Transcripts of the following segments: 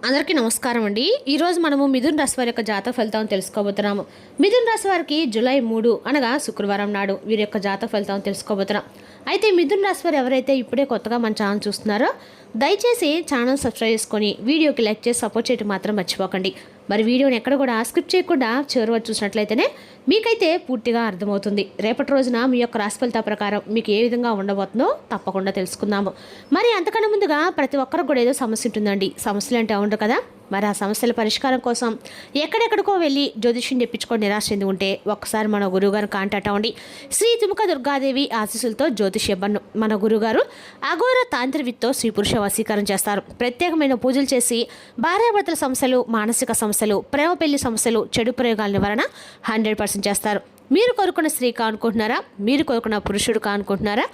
అందరికీ నమస్కారం అండి. ఈరోజు మనము మిథున్ రాశి వారి యొక్క జాతక ఫలితాలను తెలుసుకోబోతున్నాము. మిథున్ రాశి వారికి జూలై 3 అనగా శుక్రవారం నాడు వీరి యొక్క జాతక ఫలితాలను తెలుసుకోబోతున్నాం. అయితే మిథున్ రాశి వారు ఎవరైతే ఇప్పుడే కొత్తగా మన ఛానల్ చూస్తున్నారో దయచేసి ఛానల్ సబ్స్క్రైబ్ చేసుకొని వీడియోకి లైక్ చేసి సపోర్ట్ చేయడం మాత్రం మర్చిపోకండి. మరి వీడియోని ఎక్కడ కూడా స్కిప్ చేయకుండా చివరి వరకు చూసినట్లయితేనే మీకైతే పూర్తిగా అర్థమవుతుంది. రేపటి రోజున మీ యొక్క రాశి ఫలితాల ప్రకారం మీకు ఏ విధంగా ఉండబోతుందో తప్పకుండా తెలుసుకుందాము. మరి అంతకన్నా ముందుగా ప్రతి ఒక్కరికి కూడా ఏదో సమస్య ఉంటుందండి. సమస్యలు అంటే ఉండరు కదా. మరి ఆ సమస్యల పరిష్కారం కోసం ఎక్కడెక్కడికో వెళ్ళి జ్యోతిష్యం తెప్పించుకొని నిరాశ చెంది ఉంటే ఒక్కసారి మన గురువుగారు కాంటాక్ట్ అవ్వండి. శ్రీ తుముక దుర్గాదేవి ఆశీస్సులతో జ్యోతిష్యబ్బన్ను మన గురువుగారు అఘోర తాంత్రివిత్తో స్త్రీ పురుష వశీకరణ చేస్తారు. ప్రత్యేకమైన పూజలు చేసి భార్యాభర్తల సమస్యలు, మానసిక సమస్యలు, ప్రేమ పెళ్లి సమస్యలు, చెడు ప్రయోగాల నివారణ 100% చేస్తారు. మీరు కోరుకున్న స్త్రీ కానుకుంటున్నారా? మీరు కోరుకున్న పురుషుడు కానుకుంటున్నారా?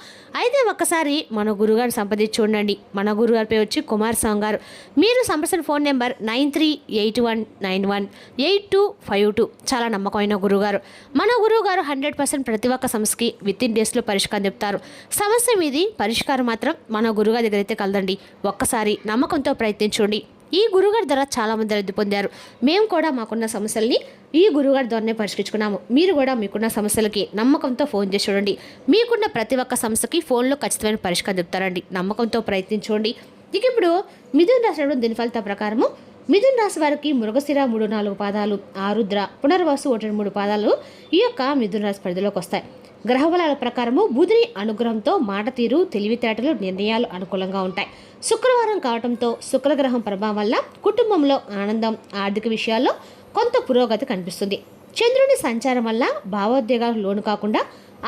అయితే ఒక్కసారి మన గురుగారిని సంప్రదించి చూడండి. మన గురుగారి పేరు వచ్చి కుమారస్వామి గారు. మీరు సంప్రదించిన ఫోన్ నెంబర్ 9381918252. చాలా నమ్మకమైన గురుగారు. మన గురువుగారు 100% ప్రతి ఒక్క సమస్యకి వితిన్ డేస్లో పరిష్కారం చెప్తారు. సమస్య మీది పరిష్కారం మాత్రం మన గురుగారి దగ్గర అయితే కలదండి. ఒక్కసారి నమ్మకంతో ప్రయత్నించండి. ఈ గురుగారి ద్వారా చాలామంది లబ్ధి పొందారు. మేము కూడా మాకున్న సమస్యల్ని ఈ గురుగారి ద్వారానే పరిష్కరించుకున్నాము. మీరు కూడా మీకున్న సమస్యలకి నమ్మకంతో ఫోన్ చేసి చూడండి. మీకున్న ప్రతి ఒక్క సమస్యకి ఫోన్లో ఖచ్చితమైన పరిష్కారం చెప్తారండి. నమ్మకంతో ప్రయత్నించండి. ఇక ఇప్పుడు మిథున రాశి దీని ఫలిత ప్రకారము మిథున రాశి వారికి మృగశిర 3-4 పాదాలు, ఆరుద్ర, పునర్వాసు 1-3 పాదాలు ఈ యొక్క మిథున రాశి పరిధిలోకి వస్తాయి. గ్రహబలాల ప్రకారము బుధుని అనుగ్రహంతో మాట తీరు, తెలివితేటలు, నిర్ణయాలు అనుకూలంగా ఉంటాయి. శుక్రవారం కావడంతో శుక్రగ్రహం ప్రభావం వల్ల కుటుంబంలో ఆనందం, ఆర్థిక విషయాల్లో కొంత పురోగతి కనిపిస్తుంది. చంద్రుని సంచారం వల్ల భావోద్వేగాలకు లోను కాకుండా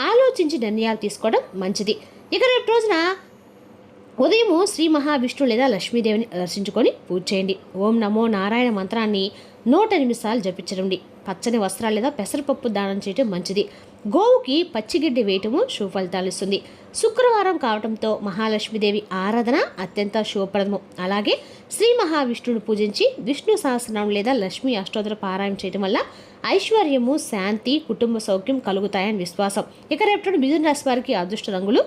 ఆలోచించి నిర్ణయాలు తీసుకోవడం మంచిది. ఇక రేపు రోజున ఉదయము శ్రీ మహావిష్ణువు లేదా లక్ష్మీదేవిని దర్శించుకొని పూజ చేయండి. ఓం నమో నారాయణ మంత్రాన్ని 108 సార్లు జపించండి. పచ్చని వస్త్రాలు లేదా పెసరపప్పు దానం చేయడం మంచిది. గోవుకి పచ్చిగిడ్డి వేయటము శుభ ఫలితాలు ఇస్తుంది. శుక్రవారం కావడంతో మహాలక్ష్మీదేవి ఆరాధన అత్యంత శుభప్రదము. అలాగే శ్రీ మహావిష్ణువును పూజించి విష్ణు సహస్రనామం లేదా లక్ష్మీ అష్టోత్తర పారాయణం చేయడం వల్ల ఐశ్వర్యము, శాంతి, కుటుంబ సౌఖ్యం కలుగుతాయని విశ్వాసం. ఇక రేపటి మిథున రాశి వారికి అదృష్ట రంగులు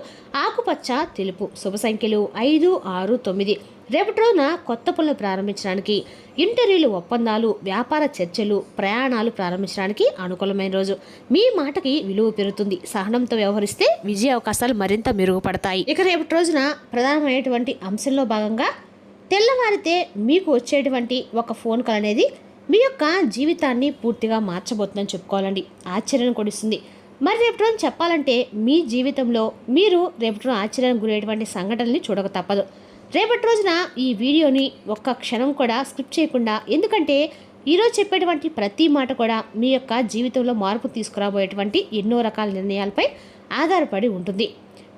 ఆకుపచ్చ, తెలుపు. శుభ సంఖ్యలు 5, 6, 9. రేపటి రోజున కొత్త పనులు ప్రారంభించడానికి, ఇంటర్వ్యూలు, ఒప్పందాలు, వ్యాపార చర్చలు, ప్రయాణాలు ప్రారంభించడానికి అనుకూలమైన రోజు. మీ మాటకి విలువ పెరుగుతుంది. సహనంతో వ్యవహరిస్తే విజయ అవకాశాలు మరింత మెరుగుపడతాయి. ఇక రేపటి రోజున ప్రధానమైనటువంటి అంశంలో భాగంగా తెల్లవారితే మీకు వచ్చేటువంటి ఒక ఫోన్ కాల్ అనేది మీ యొక్క జీవితాన్ని పూర్తిగా మార్చబోతుందని చెప్పుకోవాలండి. ఆశ్చర్యం కొడిస్తుంది. మరి రేపటి రోజు చెప్పాలంటే మీ జీవితంలో మీరు రేపటి రోజు ఆశ్చర్యానికి గురయ్యేటువంటి సంఘటనల్ని చూడక తప్పదు. రేపటి రోజున ఈ వీడియోని ఒక్క క్షణం కూడా స్కిప్ చేయకుండా, ఎందుకంటే ఈరోజు చెప్పేటువంటి ప్రతి మాట కూడా మీ యొక్క జీవితంలో మార్పు తీసుకురాబోయేటువంటి ఎన్నో రకాల నిర్ణయాలపై ఆధారపడి ఉంటుంది.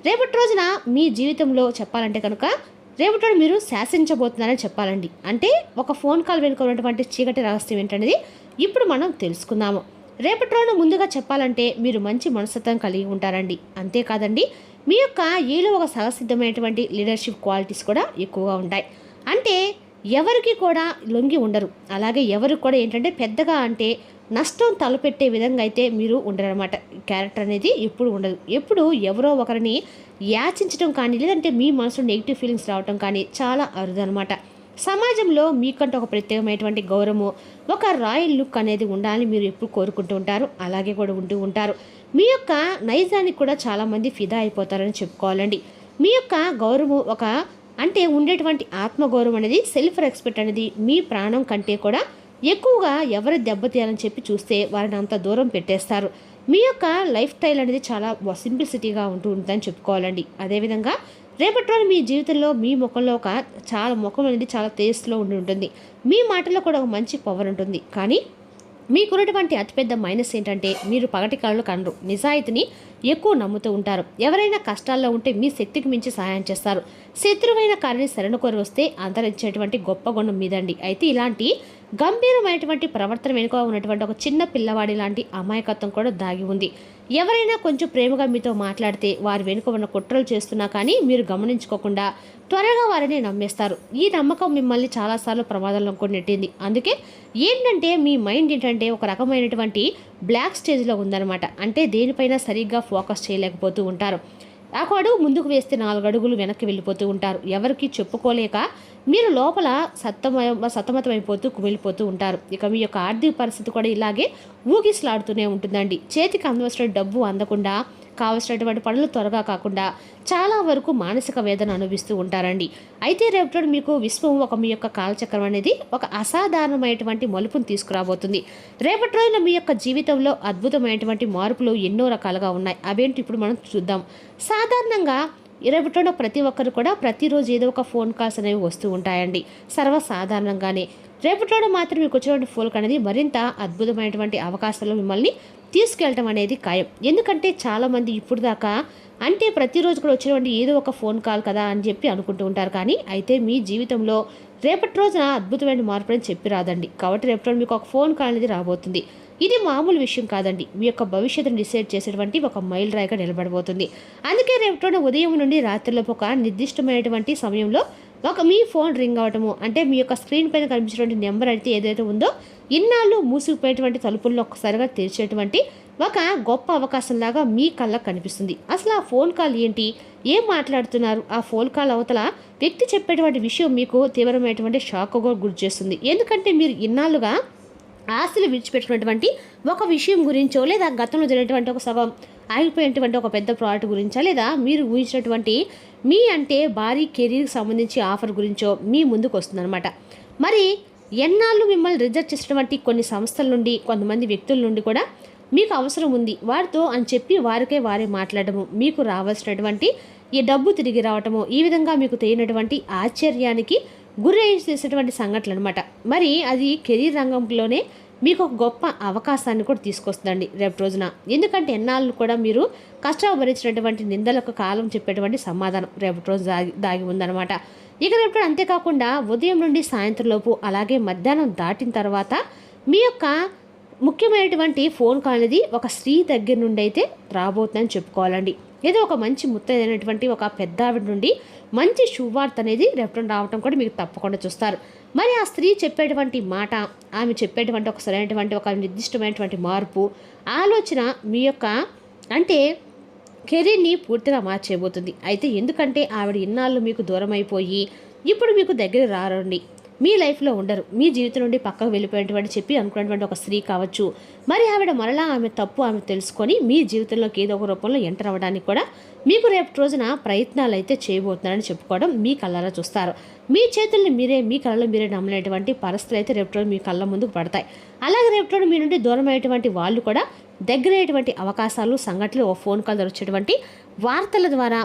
రేపటి రోజున మీ జీవితంలో చెప్పాలంటే కనుక రేపటి మీరు శాసించబోతున్నారని చెప్పాలండి. అంటే ఒక ఫోన్ కాల్ వెనుక ఉన్నటువంటి చీకటి రహస్యం ఏంటనేది ఇప్పుడు మనం తెలుసుకుందాము. రేపటి రోజున ముందుగా చెప్పాలంటే మీరు మంచి మనస్తత్వం కలిగి ఉంటారండి. అంతేకాదండి, మీ యొక్క ఏలో ఒక సహసిద్ధమైనటువంటి లీడర్షిప్ క్వాలిటీస్ కూడా ఎక్కువగా ఉంటాయి. అంటే ఎవరికి కూడా లొంగి ఉండరు. అలాగే ఎవరికి కూడా ఏంటంటే పెద్దగా అంటే నష్టం తలపెట్టే విధంగా అయితే మీరు ఉండరన్నమాట. క్యారెక్టర్ అనేది ఎప్పుడు ఉండదు. ఎప్పుడు ఎవరో ఒకరిని యాచించడం కానీ, లేదంటే మీ మనసులో నెగిటివ్ ఫీలింగ్స్ రావటం కానీ చాలా అరుదు అనమాట. సమాజంలో మీకంటే ఒక ప్రత్యేకమైనటువంటి గౌరవము, ఒక రాయల్ లుక్ అనేది ఉండాలని మీరు ఎప్పుడు కోరుకుంటూ ఉంటారు. అలాగే కూడా ఉంటూ ఉంటారు. మీ యొక్క నైజానికి కూడా చాలామంది ఫిదా అయిపోతారని చెప్పుకోవాలండి. మీ యొక్క గౌరవం అంటే ఉండేటువంటి ఆత్మగౌరవం అనేది, సెల్ఫ్ రెస్పెక్ట్ అనేది మీ ప్రాణం కంటే కూడా ఎక్కువగా ఎవరు దెబ్బతీయాలని చెప్పి చూస్తే వారిని అంత దూరం పెట్టేస్తారు. మీ యొక్క లైఫ్ స్టైల్ అనేది చాలా సింప్లిసిటీగా ఉంటుందని చెప్పుకోవాలండి. అదేవిధంగా రేపటి రోజు మీ జీవితంలో మీ ముఖంలో ముఖం అనేది చాలా తేజస్సులో ఉంటుంది. మీ మాటల్లో కూడా ఒక మంచి పవర్ ఉంటుంది. కానీ మీకున్నటువంటి అతిపెద్ద మైనస్ ఏంటంటే మీరు పగటి కళలు కనరు. నిజాయితీని ఎక్కువ నమ్ముతూ ఉంటారు. ఎవరైనా కష్టాల్లో ఉంటే మీ శక్తికి మించి సహాయం చేస్తారు. శత్రువైన కార్యాన్ని శరణు కోరి వస్తే అంతరించేటువంటి గొప్ప గుణం మీదండి. అయితే ఇలాంటి గంభీరమైనటువంటి ప్రవర్తన వెనుక ఉన్నటువంటి ఒక చిన్న పిల్లవాడి లాంటి అమాయకత్వం కూడా దాగి ఉంది. ఎవరైనా కొంచెం ప్రేమగా మీతో మాట్లాడితే వారి వెనుక ఉన్న కుట్రలు చేస్తున్నా కానీ మీరు గమనించుకోకుండా త్వరగా వారిని నమ్మేస్తారు. ఈ నమ్మకం మిమ్మల్ని చాలాసార్లు ప్రమాదంలో కూడా నెట్టింది. అందుకే ఏంటంటే మీ మైండ్ ఏంటంటే ఒక రకమైనటువంటి బ్లాక్ స్టేజ్లో ఉందన్నమాట. అంటే దేనిపైన సరిగ్గా ఫోకస్ చేయలేకపోతూ ఉంటారు. ఒక అడుగు ముందుకు వేస్తే 4 అడుగులు వెనక్కి వెళ్ళిపోతూ ఉంటారు. ఎవరికి చెప్పుకోలేక మీరు లోపల సతమతమైపోతూ కుమిలిపోతూ ఉంటారు. ఇక మీ యొక్క ఆర్థిక పరిస్థితి కూడా ఇలాగే ఊగిసలాడుతూనే ఉంటుందండి. చేతికి అందవలసిన డబ్బు అందకుండా, కావలసినటువంటి పనులు త్వరగా కాకుండా చాలా వరకు మానసిక వేదన అనుభవిస్తూ ఉంటారండి. అయితే రేపటి మీకు విశ్వం మీ యొక్క కాలచక్రం అనేది ఒక అసాధారణమైనటువంటి మలుపును తీసుకురాబోతుంది. రేపటి రోజున మీ యొక్క జీవితంలో అద్భుతమైనటువంటి మార్పులు ఎన్నో రకాలుగా ఉన్నాయి. అవేంటి ఇప్పుడు మనం చూద్దాం. సాధారణంగా రేపటిలో ప్రతి ఒక్కరు కూడా ప్రతిరోజు ఏదో ఒక ఫోన్ కాల్స్ అనేవి వస్తూ ఉంటాయండి. సర్వసాధారణంగానే రేపటిలో మాత్రం మీకు వచ్చినటువంటి ఫోన్ కాల్ అనేది మరింత అద్భుతమైనటువంటి అవకాశాలు మిమ్మల్ని తీసుకెళ్ళటం అనేది ఖాయం. ఎందుకంటే చాలామంది ఇప్పుడు దాకా అంటే ప్రతిరోజు కూడా వచ్చినటువంటి ఏదో ఒక ఫోన్ కాల్ కదా అని చెప్పి అనుకుంటూ ఉంటారు. కానీ అయితే మీ జీవితంలో రేపటి రోజున అద్భుతమైన మార్పు అని చెప్పి రాదండి. కాబట్టి రేపటి మీకు ఒక ఫోన్ కాల్ అనేది రాబోతుంది. ఇది మామూలు విషయం కాదండి. మీ యొక్క భవిష్యత్తును డిసైడ్ చేసేటువంటి ఒక మైల్ రాయిగా నిలబడబోతుంది. అందుకే రేపటి ఉదయం నుండి రాత్రిలోపు ఒక నిర్దిష్టమైనటువంటి సమయంలో మీ ఫోన్ రింగ్ అవటము, అంటే మీ యొక్క స్క్రీన్ పైన కనిపించేటువంటి నెంబర్ అయితే ఏదైతే ఉందో ఇన్నాళ్ళు మూసుకుపోయేటువంటి తలుపుల్లో ఒక్కసారిగా తెరిచేటువంటి ఒక గొప్ప అవకాశంలాగా మీ కళ్ళకు కనిపిస్తుంది. అసలు ఆ ఫోన్ కాల్ ఏంటి, ఏం మాట్లాడుతున్నారు, ఆ ఫోన్ కాల్ అవతల వ్యక్తి చెప్పేటువంటి విషయం మీకు తీవ్రమైనటువంటి షాక్గా గురి చేస్తుంది. ఎందుకంటే మీరు ఇన్నాళ్ళుగా ఆశలు విడిచిపెట్టినటువంటి ఒక విషయం గురించో, లేదా గతంలో జరిగినటువంటి ఒక సగం ఆగిపోయినటువంటి ఒక పెద్ద ప్రాజెక్ట్ గురించో, లేదా మీరు ఊహించినటువంటి మీ అంటే భారీ కెరీర్కి సంబంధించి ఆఫర్ గురించో మీ ముందుకు వస్తుందన్నమాట. మరి ఎన్నాళ్ళు మిమ్మల్ని రిజెక్ట్ చేసినటువంటి కొన్ని సంస్థల నుండి, కొంతమంది వ్యక్తుల నుండి కూడా మీకు అవసరం ఉంది వారితో అని చెప్పి వారే మాట్లాడము, మీకు రావాల్సినటువంటి ఈ డబ్బు తిరిగి రావటము, ఈ విధంగా మీకు తెలియనటువంటి ఆశ్చర్యానికి గురి చేసేటువంటి సంఘటనలు అనమాట. మరి అది కెరీర్ రంగంలోనే మీకు ఒక గొప్ప అవకాశాన్ని కూడా తీసుకొస్తుందండి రేపు రోజున. ఎందుకంటే ఎన్నాళ్ళు కూడా మీరు కష్టపరిచినటువంటి నిందలకు కాలం చెప్పేటువంటి సమాధానం రేపటి రోజు దాగి ఉందన్నమాట. ఇక రేపు అంతేకాకుండా ఉదయం నుండి సాయంత్రం లోపు, అలాగే మధ్యాహ్నం దాటిన తర్వాత మీ యొక్క ముఖ్యమైనటువంటి ఫోన్ కాల్ అనేది ఒక స్త్రీ దగ్గర నుండి అయితే రాబోతుందని చెప్పుకోవాలండి. ఏదో ఒక మంచి ముత్తైనటువంటి ఒక పెద్ద ఆవిడ నుండి మంచి శుభవార్త అనేది రేపటి రావటం కూడా మీకు తప్పకుండా చూస్తారు. మరి ఆ స్త్రీ చెప్పేటువంటి మాట, ఆమె చెప్పేటువంటి ఒక సరైనటువంటి ఒక నిర్దిష్టమైనటువంటి మార్పు ఆలోచన మీ యొక్క అంటే కెరీర్ని పూర్తిగా మార్చేయబోతుంది. అయితే ఎందుకంటే ఆవిడ ఇన్నాళ్ళు మీకు దూరం అయిపోయి ఇప్పుడు మీకు దగ్గర రారండి, మీ లైఫ్లో ఉండరు, మీ జీవితం నుండి పక్కకు వెళ్ళిపోయేటువంటి చెప్పి అనుకున్నటువంటి ఒక స్త్రీ కావచ్చు. మరి ఆవిడ మరలా ఆమె తప్పు ఆమె తెలుసుకొని మీ జీవితంలోకి ఏదో ఒక రూపంలో ఎంటర్ అవ్వడానికి కూడా మీకు రేపు రోజున ప్రయత్నాలు అయితే చేయబోతున్నారని చెప్పుకోవడం మీ కళ్ళలో చూస్తారు. మీ చేతుల్ని మీరే, మీ కళ్ళలో మీరే నమ్మలేటువంటి పరిస్థితులు అయితే రేపు రోజు మీ కళ్ళ ముందుకు పడతాయి. అలాగే రేపు రోజు మీ నుండి దూరం అయ్యేటువంటి వాళ్ళు కూడా దగ్గరయ్యేటువంటి అవకాశాలు, సంఘటనలు, ఓ ఫోన్ కాల్ వచ్చేటువంటి వార్తల ద్వారా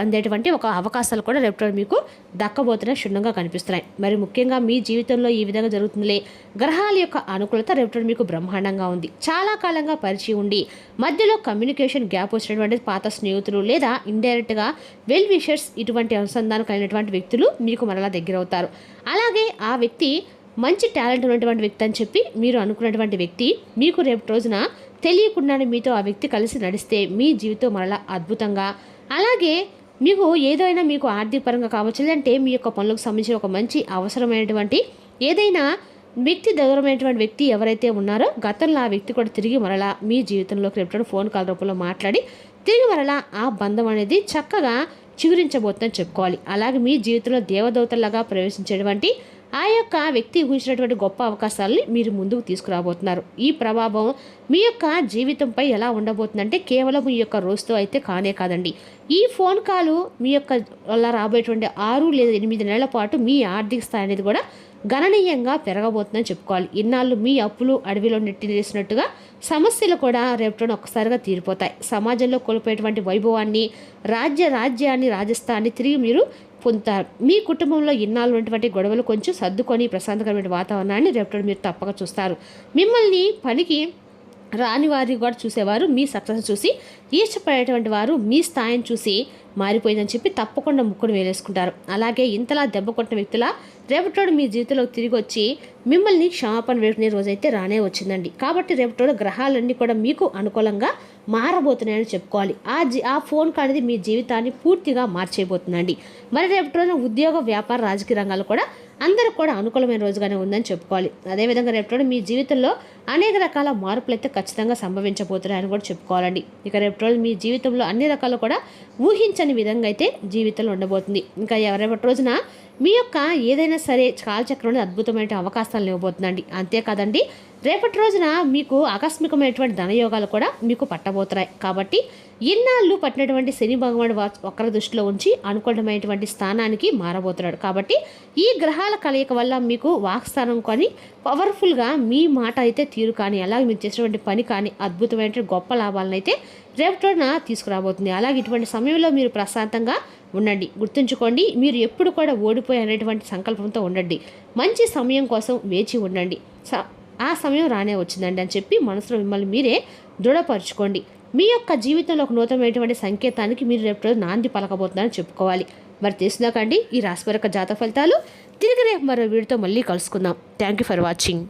అందేటువంటి ఒక అవకాశాలు కూడా రేపు మీకు దక్కబోతున్న క్షుణ్ణంగా కనిపిస్తున్నాయి. మరి ముఖ్యంగా మీ జీవితంలో ఈ విధంగా జరుగుతుందిలే, గ్రహాల యొక్క అనుకూలత రేపు మీకు బ్రహ్మాండంగా ఉంది. చాలా కాలంగా పరిచయం ఉండి మధ్యలో కమ్యూనికేషన్ గ్యాప్ వచ్చినటువంటి పాత స్నేహితులు, లేదా ఇండైరెక్ట్గా వెల్ విషర్స్, ఇటువంటి అనుసంధానం కలిగినటువంటి వ్యక్తులు మీకు మరలా దగ్గర అవుతారు. అలాగే ఆ వ్యక్తి మంచి టాలెంట్ ఉన్నటువంటి వ్యక్తి అని చెప్పి మీరు అనుకున్నటువంటి వ్యక్తి మీకు రేపు రోజున తెలియకుండానే మీతో ఆ వ్యక్తి కలిసి నడిస్తే మీ జీవితం మరలా అద్భుతంగా, అలాగే మీకు ఏదైనా మీకు ఆర్థిక పరంగా కావచ్చు, లేదంటే మీ యొక్క పనులకు సంబంధించిన ఒక మంచి అవసరమైనటువంటి ఏదైనా వ్యక్తి దూరమైనటువంటి వ్యక్తి ఎవరైతే ఉన్నారో గతంలో ఆ వ్యక్తి కూడా తిరిగి మరలా మీ జీవితంలోకి రేపు ఫోన్ కాల్ రూపంలో మాట్లాడి తిరిగి మరలా ఆ బంధం అనేది చక్కగా చిగురించబోతుందని చెప్పుకోవాలి. అలాగే మీ జీవితంలో దేవదూతలాగా ప్రవేశించేటువంటి ఆ యొక్క వ్యక్తి ఊహించినటువంటి గొప్ప అవకాశాలని మీరు ముందుకు తీసుకురాబోతున్నారు. ఈ ప్రభావం మీ యొక్క జీవితంపై ఎలా ఉండబోతుందంటే కేవలం మీ యొక్క రోజుతో అయితే కానే కాదండి. ఈ ఫోన్ కాలు మీ యొక్క వల్ల రాబోయేటువంటి 6 లేదా 8 నెలల పాటు మీ ఆర్థిక స్థాయి అనేది కూడా గణనీయంగా పెరగబోతుందని చెప్పుకోవాలి. ఇన్నాళ్ళు మీ అప్పులు అడవిలో నెట్టివేసినట్టుగా సమస్యలు కూడా రేపటిన ఒక్కసారిగా తీరిపోతాయి. సమాజంలో కోల్పోయేటువంటి వైభవాన్ని, రాజ్యాన్ని, రాజస్థాన్ని తిరిగి మీరు పొందుతారు. మీ కుటుంబంలో ఇన్నాళ్ళు ఉన్నటువంటి గొడవలు కొంచెం సర్దుకొని ప్రశాంతకరమైన వాతావరణాన్ని రేపటి మీరు తప్పక చూస్తారు. మిమ్మల్ని పనికి రాని వారి కూడా చూసేవారు మీ సక్సెస్ చూసి ఈర్చపడేటువంటి వారు మీ స్థాయిని చూసి మారిపోయిందని చెప్పి తప్పకుండా ముక్కును వేలేసుకుంటారు. అలాగే ఇంతలా దెబ్బ కొట్టిన వ్యక్తుల రేపటోడు మీ జీవితంలోకి తిరిగి వచ్చి మిమ్మల్ని క్షమాపణ వేడుకునే రోజైతే రానే వచ్చిందండి. కాబట్టి రేపటోడు గ్రహాలన్నీ కూడా మీకు అనుకూలంగా మారబోతున్నాయని చెప్పుకోవాలి. ఆ ఫోన్ కాల్ అనేది మీ జీవితాన్ని పూర్తిగా మార్చేయబోతుందండి. మరి రేపటి రోజున ఉద్యోగ, వ్యాపార, రాజకీయ రంగాలు కూడా అందరూ కూడా అనుకూలమైన రోజుగానే ఉందని చెప్పుకోవాలి. అదేవిధంగా రేపటి రోజు మీ జీవితంలో అనేక రకాల మార్పులు అయితే ఖచ్చితంగా సంభవించబోతున్నాయని కూడా చెప్పుకోవాలండి. ఇక రేపటి రోజు మీ జీవితంలో అన్ని రకాలు కూడా ఊహించని విధంగా అయితే జీవితంలో ఉండబోతుంది. ఇంకా రేపటి రోజున మీ యొక్క ఏదైనా సరే కాలచక్రంలో అద్భుతమైన అవకాశాలు ఇవ్వబోతుందండి. అంతేకాదండి, రేపటి రోజున మీకు ఆకస్మికమైనటువంటి ధనయోగాలు కూడా మీకు పట్టబోతున్నాయి. కాబట్టి ఇన్నాళ్ళు పట్టినటువంటి శని భగవానుడు వక్ర దృష్టిలో ఉంచి అనుకూలమైనటువంటి స్థానానికి మారబోతున్నాడు. కాబట్టి ఈ గ్రహాల కలయిక వల్ల మీకు వాక్స్థానం కానీ పవర్ఫుల్గా మీ మాట అయితే తీరు కానీ అలాగే మీరు చేసినటువంటి పని కానీ అద్భుతమైన గొప్ప లాభాలను అయితే రేపటి రోజున తీసుకురాబోతుంది. అలాగే ఇటువంటి సమయంలో మీరు ప్రశాంతంగా ఉండండి. గుర్తుంచుకోండి, మీరు ఎప్పుడు కూడా ఓడిపోయి అనేటువంటి సంకల్పంతో ఉండండి. మంచి సమయం కోసం వేచి ఉండండి. ఆ సమయం రానే వచ్చిందండి అని చెప్పి మనసులో మిమ్మల్ని మీరే దృఢపరచుకోండి. మీ యొక్క జీవితంలో ఒక నూతనమైనటువంటి సంకేతానికి మీరు రేపు నాంది పలకబోతున్నారని చెప్పుకోవాలి. మరి తెలుసుదాకండి ఈ రాశిపరక జాతక ఫలితాలు. తిరిగి రేపు మరో వీడియోతో మళ్ళీ కలుసుకుందాం. Thank you for watching.